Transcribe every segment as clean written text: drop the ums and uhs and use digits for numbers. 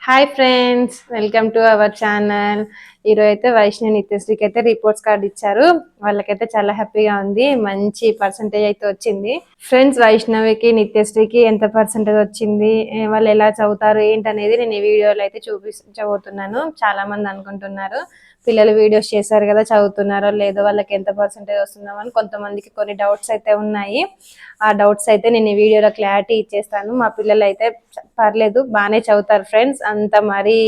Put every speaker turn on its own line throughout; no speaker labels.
Hi friends, welcome to our channel. ఈరోజు అయితే వైష్ణవి నిత్యశ్రీకి అయితే రిపోర్ట్స్ కార్డ్ ఇచ్చారు. వాళ్ళకైతే చాలా హ్యాపీగా ఉంది. మంచి పర్సంటేజ్ అయితే వచ్చింది. ఫ్రెండ్స్, వైష్ణవికి నిత్యశ్రీకి ఎంత పర్సంటేజ్ వచ్చింది, వాళ్ళు ఎలా చదువుతారు ఏంటనేది నేను ఈ వీడియోలో అయితే చూపించబోతున్నాను. చాలా మంది అనుకుంటున్నారు పిల్లలు వీడియోస్ చేశారు కదా, చదువుతున్నారో లేదో, వాళ్ళకి ఎంత పర్సంటేజ్ వస్తుందో అని కొంతమందికి కొన్ని డౌట్స్ అయితే ఉన్నాయి. ఆ డౌట్స్ అయితే నేను ఈ వీడియోలో క్లారిటీ ఇచ్చేస్తాను. మా పిల్లలు అయితే పర్లేదు, బాగానే చదువుతారు ఫ్రెండ్స్. అంత మరీ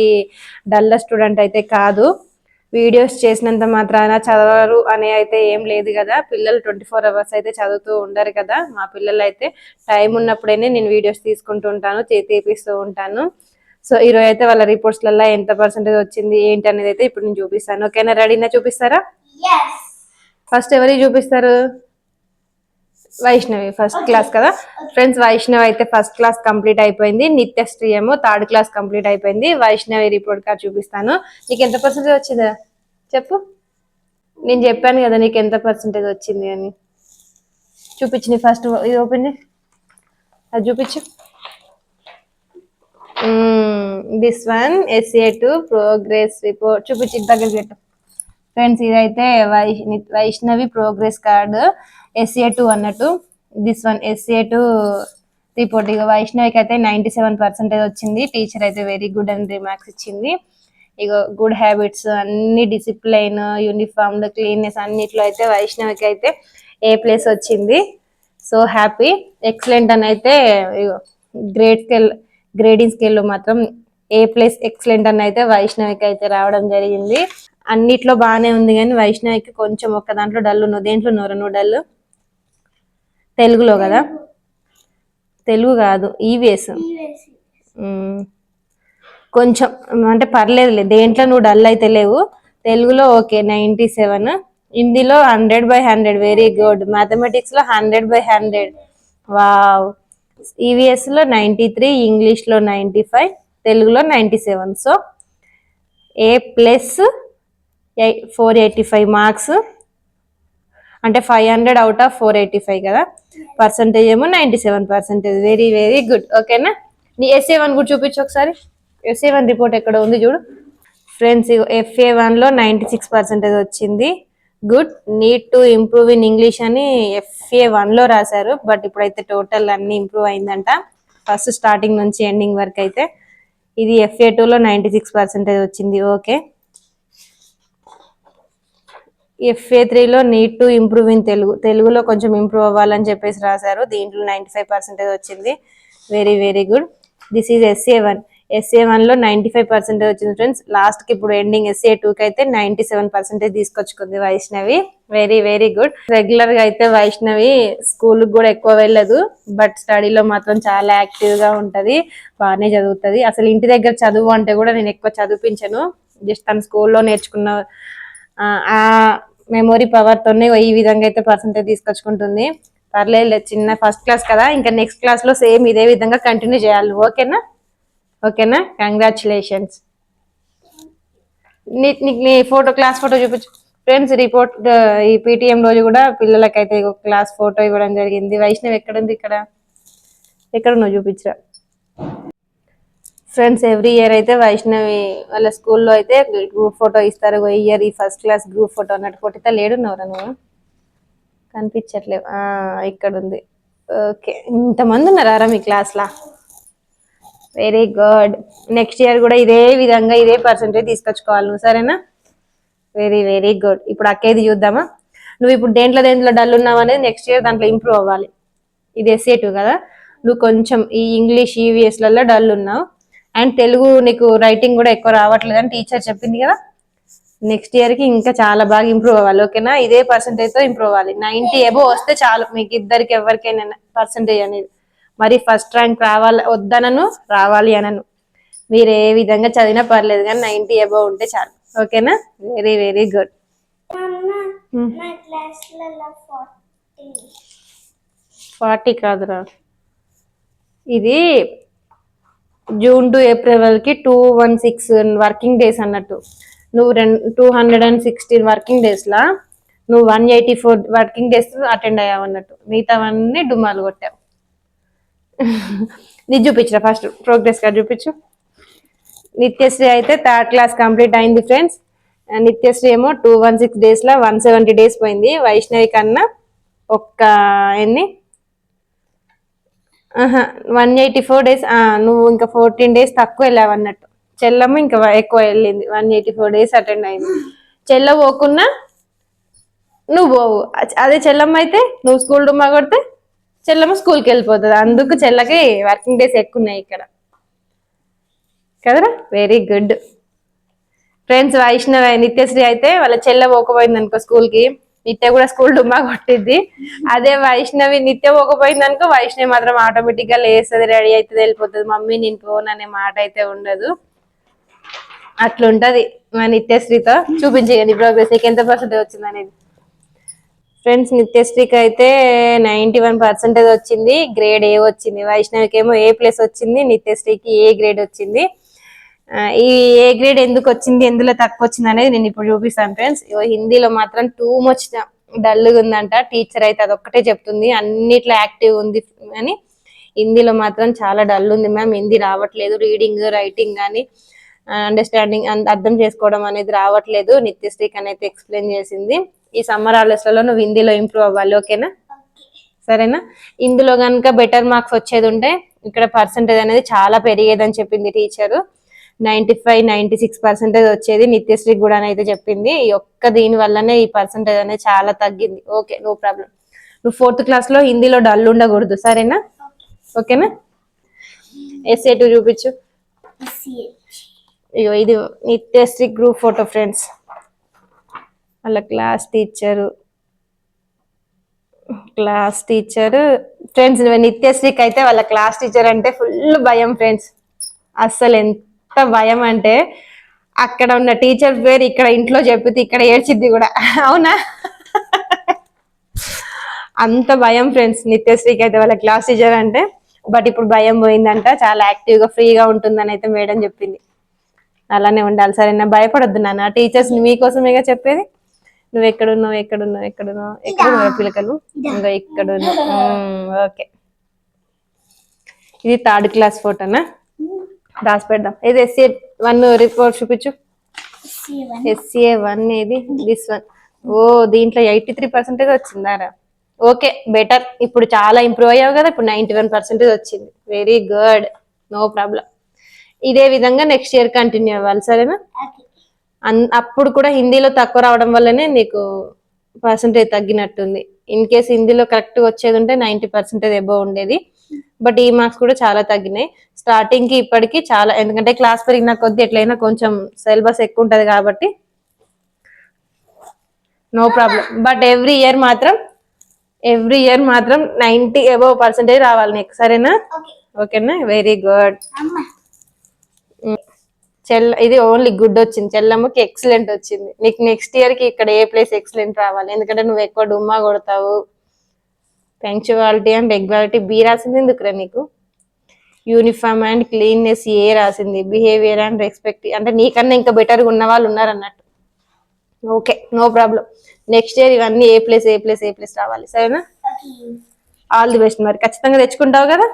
డల్ స్టూడెంట్ అయితే కాదు. వీడియోస్ చేసినంత మాత్రాన చదవరు అనే అయితే ఏం లేదు కదా. పిల్లలు 24 hours అయితే చదువుతూ ఉండరు కదా. మా పిల్లలు అయితే టైం ఉన్నప్పుడైనా నేను వీడియోస్ తీసుకుంటూ ఉంటాను, తీపిస్తూ ఉంటాను. సో ఈరోజు అయితే వాళ్ళ రిపోర్ట్స్లలో ఎంత పర్సెంటేజ్ వచ్చింది ఏంటి అనేది అయితే ఇప్పుడు నేను చూపిస్తాను. ఓకేనా? రెడీనా? చూపిస్తారా? ఫస్ట్ ఎవరికి చూపిస్తారు? వైష్ణవి ఫస్ట్ క్లాస్ కదా ఫ్రెండ్స్. వైష్ణవి అయితే ఫస్ట్ క్లాస్ కంప్లీట్ అయిపోయింది. నిత్యశ్రీ ఏమో 3rd క్లాస్ కంప్లీట్ అయిపోయింది. వైష్ణవి రిపోర్ట్ కార్డ్ చూపిస్తాను. నీకు ఎంత పర్సెంటేజ్ వచ్చిందా చెప్పు. నేను చెప్పాను కదా నీకు ఎంత పర్సెంటేజ్ వచ్చింది అని. చూపించు. నీ ఫస్ట్ ఇది ఓపెన్ అది చూపించు. This one SA2 progress report చూపించి దగ్గర పెట్టు. ఫ్రెండ్స్, ఇదైతే వైష్ణవి ప్రోగ్రెస్ కార్డు SA2 అన్నట్టు. This one SA2 report. ఇక వైష్ణవికి అయితే 97% వచ్చింది. టీచర్ అయితే వెరీ గుడ్ అని రిమార్క్స్ ఇచ్చింది. ఇక గుడ్ హ్యాబిట్స్ అన్ని, డిసిప్లైన్, యూనిఫామ్, క్లీన్నెస్ అన్నిట్లో అయితే వైష్ణవికి అయితే A+ వచ్చింది. So happy. ఎక్సలెంట్ అని అయితే గ్రేడింగ్ స్కేల్లో మాత్రం A+ ఎక్సలెంట్ అని అయితే వైష్ణవికి అయితే రావడం జరిగింది. అన్నిట్లో బాగానే ఉంది కానీ వైష్ణవికి కొంచెం ఒక్క దాంట్లో డల్ ఉన్నావు. దేంట్లో నువ్వు డల్? తెలుగులో కదా. తెలుగు కాదు, EVS. కొంచెం అంటే పర్లేదులే, దేంట్లో నువ్వు డల్ అయితే లేవు. తెలుగులో ఓకే 97, హిందీలో 100/100 వెరీ గుడ్, మ్యాథమెటిక్స్లో 100/100 వావ్, EVSలో 93, ఇంగ్లీష్లో 95, తెలుగులో 97. సో A+ 485 మార్క్స్, అంటే 500 అవుట్ ఆఫ్ 485 కదా. పర్సంటేజ్ ఏమో 97%. Very very good. ఓకేనా? నీ SA1 కూడా చూపించు ఒకసారి. SA1 రిపోర్ట్ ఎక్కడ ఉంది చూడు. ఫ్రెండ్స్, FA1లో 96% వచ్చింది. Good. Need to improve in English అని FA1లో రాశారు. బట్ ఇప్పుడైతే టోటల్ అన్ని ఇంప్రూవ్ అయిందంట, ఫస్ట్ స్టార్టింగ్ నుంచి ఎండింగ్ వరకు అయితే. ఇది FA2లో 96% వచ్చింది. ఓకే. FA3లో నీడ్ టు ఇంప్రూవ్ ఇన్ తెలుగులో కొంచెం ఇంప్రూవ్ అవ్వాలని చెప్పేసి రాశారు. దీంట్లో 95% వచ్చింది. Very very good. This is SA1లో 95% వచ్చింది ఫ్రెండ్స్. లాస్ట్కి ఇప్పుడు ఎండింగ్ SA2కి అయితే 97% తీసుకొచ్చుకుంది వైష్ణవి. Very very good. రెగ్యులర్గా అయితే వైష్ణవి స్కూల్కి కూడా ఎక్కువ వెళ్ళదు, బట్ స్టడీలో మాత్రం చాలా యాక్టివ్గా ఉంటుంది, బాగానే చదువుతుంది. అసలు ఇంటి దగ్గర చదువు అంటే కూడా నేను ఎక్కువ చదివించను, జస్ట్ తన స్కూల్లో నేర్చుకున్న ఆ మెమొరీ పవర్తోనే ఈ విధంగా అయితే పర్సంటేజ్ తీసుకొచ్చుకుంటుంది. పర్లేదు, చిన్న ఫస్ట్ క్లాస్ కదా, ఇంకా నెక్స్ట్ క్లాస్లో సేమ్ ఇదే విధంగా కంటిన్యూ చేయాలి. ఓకేనా? ఓకేనా? కంగ్రాచులేషన్స్. నీ క్లాస్ ఫోటో చూపించు ఫ్రెండ్స్. రిపోర్ట్ ఈ PTM రోజు కూడా పిల్లలకైతే క్లాస్ ఫోటో ఇవ్వడం జరిగింది. వైష్ణవి ఎక్కడుంది? ఎక్కడ నువ్వు చూపించరా ఫ్రెండ్స్. ఎవ్రీ ఇయర్ అయితే వైష్ణవి వాళ్ళ స్కూల్లో అయితే గ్రూప్ ఫోటో ఇస్తారు. ఇయర్ ఈ ఫస్ట్ క్లాస్ గ్రూప్ ఫోటో అన్నట్టు. ఫోటో లేడున్నవరా నువ్వు? కనిపించట్లేవు. ఇక్కడ ఉంది. ఓకే. ఇంతమంది ఉన్నారా మీ క్లాస్లో? Very good. నెక్స్ట్ ఇయర్ కూడా ఇదే విధంగా ఇదే పర్సంటేజ్ తీసుకొచ్చుకోవాలి నువ్వు, సరేనా? Very very good. ఇప్పుడు అక్కేది చూద్దామా? నువ్వు ఇప్పుడు దేంట్లో డల్ ఉన్నావు అనేది నెక్స్ట్ ఇయర్ దాంట్లో ఇంప్రూవ్ అవ్వాలి. ఇది SA2 కదా, నువ్వు కొంచెం ఈ ఇంగ్లీష్ EVSలలో డల్ ఉన్నావు, అండ్ తెలుగు నీకు రైటింగ్ కూడా ఎక్కువ రావట్లేదు అని టీచర్ చెప్పింది కదా. నెక్స్ట్ ఇయర్కి ఇంకా చాలా బాగా ఇంప్రూవ్ అవ్వాలి. ఓకేనా? ఇదే పర్సంటేజ్తో ఇంప్రూవ్ అవ్వాలి. 90 అబోవ్ వస్తే చాలు మీకు ఇద్దరికి ఎవరికైనా పర్సంటేజ్ అనేది. మరి ఫస్ట్ ర్యాంక్ రావాలి వద్దనను, రావాలి అనను, మీరు ఏ విధంగా చదివినా పర్లేదు కానీ 90 అబోవ్ ఉంటే చాలు. ఓకేనా? Very very good. 40 కాదురా, ఇది జూన్ టు ఏప్రిల్కి 216 వర్కింగ్ డేస్ అన్నట్టు. నువ్వు 216 వర్కింగ్ డేస్లా నువ్వు 184 వర్కింగ్ డేస్ అటెండ్ అయ్యావు అన్నట్టు. మిగతావన్నీ డుమ్మాలు కొట్టావు. నీది చూపించరా ఫస్ట్ ప్రోగ్రెస్ కార్డ్ చూపించు. నిత్యశ్రీ అయితే 3rd క్లాస్ కంప్లీట్ అయింది ఫ్రెండ్స్. నిత్యశ్రీ ఏమో 216 days లో 170 days పోయింది. వైష్ణవి కన్నా ఒక్క ఎన్ని 184 days, నువ్వు ఇంకా 14 days తక్కువ వెళ్ళావు అన్నట్టు. చెల్లమ్మ ఇంకా ఎక్కువ వెళ్ళింది, 184 days అటెండ్ అయింది. చెల్ల పోకున్నా నువ్వు పోవు, అదే చెల్లమ్మ అయితే నువ్వు స్కూల్ డుమ్మా కొడితే చెల్లమ్మ స్కూల్కి వెళ్ళిపోతుంది. అందుకు చెల్లకి వర్కింగ్ డేస్ ఎక్కువ ఉన్నాయి ఇక్కడ కదరా. Very good friends. Vaishnavi Nithyasree అయితే వాళ్ళ చెల్ల పోకపోయింది అనుకో స్కూల్కి, నిత్య కూడా స్కూల్ డుమ్మా కొట్టిద్ది. అదే వైష్ణవి నిత్య పోకపోయింది అనుకో, వైష్ణవి మాత్రం ఆటోమేటిక్ గా లేస్తుంది, రెడీ అవుతుంది, వెళ్ళిపోతుంది. మమ్మీ నేను పోను అనే మాట అయితే ఉండదు. అట్లుంటది మా నిత్యశ్రీతో. చూపించేయండి ప్రోగ్రెస్, నీకు ఎంత పర్సెంటేజ్ వచ్చింది అనేది. ఫ్రెండ్స్ నిత్యశ్రీకి అయితే 91% వచ్చింది, గ్రేడ్ ఏ వచ్చింది. వైష్ణవికి ఏమో A+ వచ్చింది, నిత్యశ్రీకి ఏ గ్రేడ్ వచ్చింది. ఈ ఏ గ్రేడ్ ఎందుకు వచ్చింది, ఎందులో తక్కువ వచ్చింది అనేది నేను ఇప్పుడు చూపిస్తాను ఫ్రెండ్స్. హిందీలో మాత్రం టూ మచ్ డల్గా ఉందంట. టీచర్ అయితే అదొక్కటే చెప్తుంది, అన్నిట్లో యాక్టివ్ ఉంది అని. హిందీలో మాత్రం చాలా డల్ ఉంది మ్యామ్, హిందీ రావట్లేదు, రీడింగ్ రైటింగ్ కానీ అండర్స్టాండింగ్ అర్థం చేసుకోవడం అనేది రావట్లేదు నిత్యశ్రీకి అనేది ఎక్స్ప్లెయిన్ చేసింది. ఈ సమ్మర్ హాలిడేస్లలో నువ్వు హిందీలో ఇంప్రూవ్ అవ్వాలి, ఓకేనా? సరేనా? ఇందులో కనుక బెటర్ మార్క్స్ వచ్చేది ఉంటే ఇక్కడ పర్సంటేజ్ అనేది చాలా పెరిగేదని చెప్పింది టీచరు. 95-96% వచ్చేది నిత్యశ్రీకి కూడా అయితే చెప్పింది. ఈ ఒక్క దీని వల్లనే ఈ పర్సంటేజ్ అనేది చాలా తగ్గింది. Okay, no problem. నువ్వు 4th క్లాస్లో హిందీలో డల్ ఉండకూడదు, సరేనా? ఓకేనా? essay 2 చూపించు. అయ్యో, ఇది నిత్యశ్రీ గ్రూప్ ఫోటో ఫ్రెండ్స్. వాళ్ళ క్లాస్ టీచరు ఫ్రెండ్స్. నిత్యశ్రీకి అయితే వాళ్ళ క్లాస్ టీచర్ అంటే ఫుల్ భయం ఫ్రెండ్స్. అస్సలు ఎంత భయం అంటే అక్కడ ఉన్న టీచర్ పేరు ఇక్కడ ఇంట్లో చెప్పితే ఇక్కడ ఏడ్చిద్ది కూడా, అవునా? అంత భయం ఫ్రెండ్స్ నిత్యశ్రీకి అయితే వాళ్ళ క్లాస్ టీచర్ అంటే. బట్ ఇప్పుడు భయం పోయిందంట, చాలా యాక్టివ్గా ఫ్రీగా ఉంటుందని అయితే మేడం చెప్పింది. అలానే ఉండాలి, సరేనా? భయపడొద్దు నాన్న, టీచర్స్ మీకోసమేగా చెప్పేది. నువ్వు ఎక్కడున్నావు పిల్లకలు, ఇంకా ఇక్కడున్నావు. ఓకే, ఇది 3rd క్లాస్ ఫోటోనా? రాసి పెడదాం. ఇది SCA1 రిపోర్ట్ చూపించు. SCA1 ఏది? This one. ఓ, దీంట్లో 83% వచ్చిందారా. Okay, better. ఇప్పుడు చాలా ఇంప్రూవ్ అయ్యావు కదా, ఇప్పుడు 91% వచ్చింది. Very good, no problem. ఇదే విధంగా నెక్స్ట్ ఇయర్ కంటిన్యూ అవ్వాలి, సరేనా? అప్పుడు కూడా హిందీలో తక్కువ రావడం వల్లనే నీకు పర్సంటేజ్ తగ్గినట్టుంది. ఇన్ కేస్ హిందీలో కరెక్ట్ వచ్చేది ఉంటే 90% ఎబోవ్ ఉండేది. బట్ ఈ మార్క్స్ కూడా చాలా తగ్గినాయి స్టార్టింగ్ కి ఇప్పటికి చాలా. ఎందుకంటే క్లాస్ పెరిగిన కొద్ది ఎట్లయినా కొంచెం సిలబస్ ఎక్కువ ఉంటది కాబట్టి no problem. But every year మాత్రం 90 ఎబోవ్% రావాలి నీకు, సరేనా? ఓకేనా? Very good. ఇది ఓన్లీ గుడ్ వచ్చింది, చెల్లమ్మకి ఎక్సలెంట్ వచ్చింది. నీకు నెక్స్ట్ ఇయర్ కి ఇక్కడ A+ ఎక్సలెంట్ రావాలి, ఎందుకంటే నువ్వు ఎక్కువ డుమ్మా కొడతావు. పంక్చువాలిటీ అండ్ రెగ్యులారిటీ B రాసింది ఎందుకురా నీకు? యూనిఫామ్ అండ్ క్లీన్నెస్ A రాసింది. బిహేవియర్ అండ్ రెస్పెక్ట్ అంటే నీకన్నా ఇంకా బెటర్గా ఉన్న వాళ్ళు ఉన్నారు అన్నట్టు. Okay, no problem. Next year ఇవన్నీ A+ రావాలి, సరేనా? All the best. మరి ఖచ్చితంగా తెచ్చుకుంటావు కదా?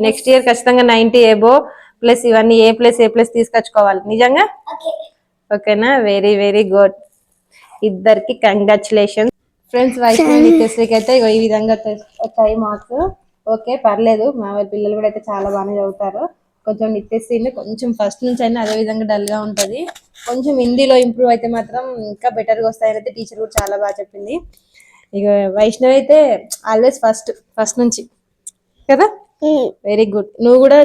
నెక్స్ట్ ఇయర్ ఖచ్చితంగా 90 ఎబోవ్ ప్లస్ ఇవన్నీ A+ తీసుకొచ్చుకోవాలి నిజంగా, ఓకేనా? Very very good. ఇద్దరికి కంగ్రాచులేషన్ ఫ్రెండ్స్. వైష్ణవి నిత్యశ్రీకి అయితే ఈ విధంగా వచ్చాయి మార్క్స్. ఓకే, పర్లేదు. మా వాళ్ళ పిల్లలు కూడా అయితే చాలా బాగానే చదువుతారు. కొంచెం నిత్యశ్రీని కొంచెం ఫస్ట్ నుంచి అయినా అదే విధంగా డల్ గా ఉంటది. కొంచెం హిందీలో ఇంప్రూవ్ అయితే మాత్రం ఇంకా బెటర్ గా వస్తాయని అయితే టీచర్ కూడా చాలా బాగా చెప్పింది. ఇక వైష్ణవి అయితే ఆల్వేస్ ఫస్ట్ నుంచి కదా. Very good. నువ్వు కూడా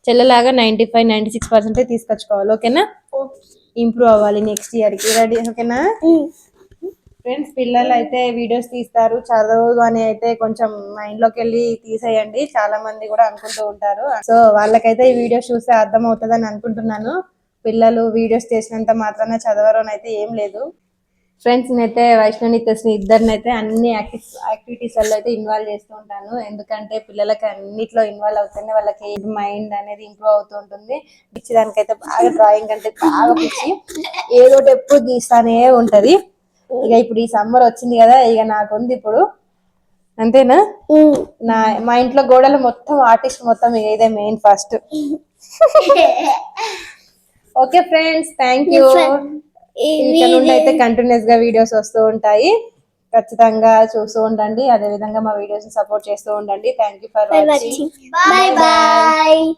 చెల్లలాగా 95-96% తీసుకొచ్చుకోవాలి, ఓకేనా? ఇంప్రూవ్ అవ్వాలి నెక్స్ట్ ఇయర్ కి. రెడీ, ఓకేనా? ఫ్రెండ్స్, పిల్లలు అయితే వీడియోస్ తీస్తారు, చదువు అని అయితే కొంచెం మైండ్ లోకి వెళ్ళి తీసేయండి. చాలా మంది కూడా అనుకుంటూ ఉంటారు. సో వాళ్ళకైతే ఈ వీడియోస్ చూస్తే అర్థం అవుతుంది అని అనుకుంటున్నాను. పిల్లలు వీడియోస్ చేసినంత మాత్రాన చదవరు అని అయితే ఏం లేదు. ఫ్రెండ్స్, నేనైతే వైష్ణవి నిత్యశ్రీ ఇద్దరిని అయితే అన్ని యాక్టివిటీస్ లో అయితే ఇన్వాల్వ్ చేస్తూ ఉంటాను. ఎందుకంటే పిల్లలకి అన్నిట్లో ఇన్వాల్వ్ అవుతుంది, వాళ్ళకి మైండ్ అనేది ఇంప్రూవ్ అవుతూ ఉంటుంది. దానికైతే బాగా డ్రాయింగ్ అంటే బాగా పిచ్చి, ఏదో ఎప్పుడు గీస్తానే ఉంటది. ఇక ఇప్పుడు ఈ సమ్మర్ వచ్చింది కదా, ఇక నాకుంది ఇప్పుడు అంతేనా? మా ఇంట్లో గోడలు మొత్తం ఆర్టిస్ట్ మొత్తం ఇదే main first. Okay friends, thank you. ఇక్కడ నుండి అయితే కంటిన్యూస్ గా వీడియోస్ వస్తూ ఉంటాయి, ఖచ్చితంగా చూస్తూ ఉండండి. అదే విధంగా మా వీడియోస్ సపోర్ట్ చేస్తూ ఉండండి. Thank you for watching.
Bye bye.